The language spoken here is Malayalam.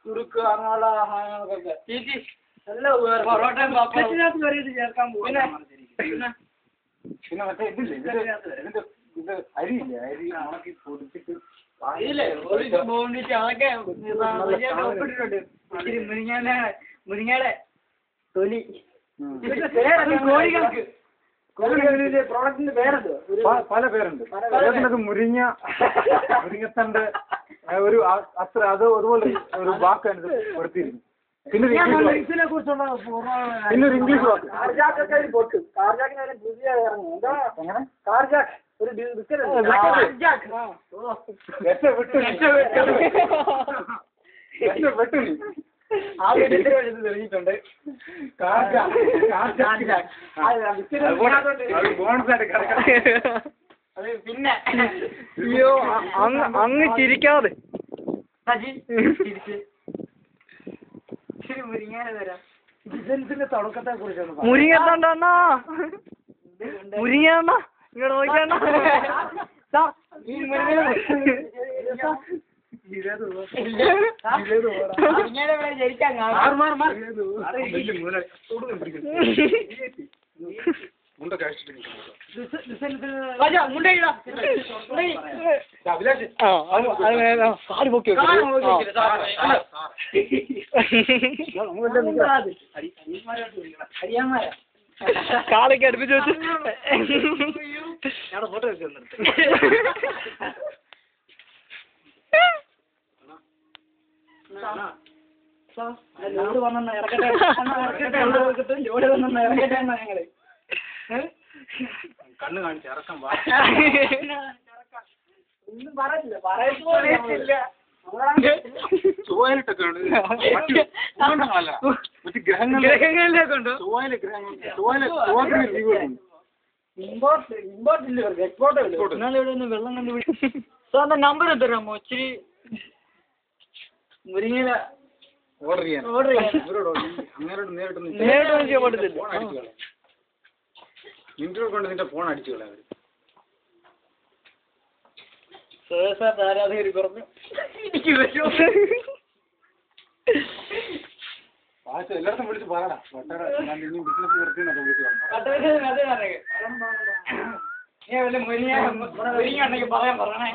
കുറുക്ക് അങ്ങനെയുള്ള പൊറോട്ട ചേർക്കാൻ പോകും. പിന്നെ മറ്റേ ഇതില്ലേ ഇത് അരിയില്ല, അരി ഉണക്കി പൊടിച്ചിട്ട് മുരിങ്ങയുടെ തൊലി പ്രോഡക്റ്റിന്റെ പേരുണ്ട്, പല പേരുണ്ട്. മുരിങ്ങത്തണ്ട് ഒരു അത്ര അത് അതുപോലെ ഒരു വാക്കാണ് കൊടുത്തിരുന്നു. പിന്നെ ഒരു ഇംഗ്ലീഷ് വാക്ക് ഒരു ബിസ്ക്കറ്റ് തെളിഞ്ഞിട്ടുണ്ട്. പിന്നെ അയ്യോ അങ്ങ് ചിരിക്കാതെ മുരിങ്ങ തരാം. ബിസിനസിന്റെ തുടക്കത്തെ കുറിച്ചാണ്. മുരിങ്ങത്തണ്ടാ മുരിങ്ങ ഇങ്ങോട്ട് നോക്കിയാ കാലൊക്കെ അടുപ്പിച്ച് വെച്ച് ഫോട്ടോ വെച്ച് ലോഡ് വന്ന ഇറക്കട്ടെ ലോഡ് വന്ന ഇറക്കട്ടെ ഞങ്ങള് കണ്ണ് കാണിച്ച് ഇറക്കം ഒന്നും പറയില്ല, പറയില്ല. ചൊവ്വയിലിട്ടൊക്കെ ഗ്രഹങ്ങളിലേക്കുണ്ട്. ഇമ്പോർട്ട് ഇല്ല, എക്സ്പോർട്ട് വെള്ളം കണ്ടുപിടിച്ച നമ്പർ തരാമോ? ഇച്ചിരി മുരിങ്ങയില ഓർഡർ ചെയ്യാൻ നേരിട്ട് പറ്റത്തില്ല. മിനിറ്റുകൾ കൊണ്ട് നിന്റെ ഫോൺ അടിച്ചു കളയാം. ആരാധകർ കുറഞ്ഞു. എല്ലായിടത്തും വിളിച്ച് പറയടാ. ബിസിനസ് നിർത്തിയെന്നൊക്കെ വിളിച്ച് മുരിങ്ങ ഉണ്ടെങ്കിൽ പറയാൻ പറയണേ.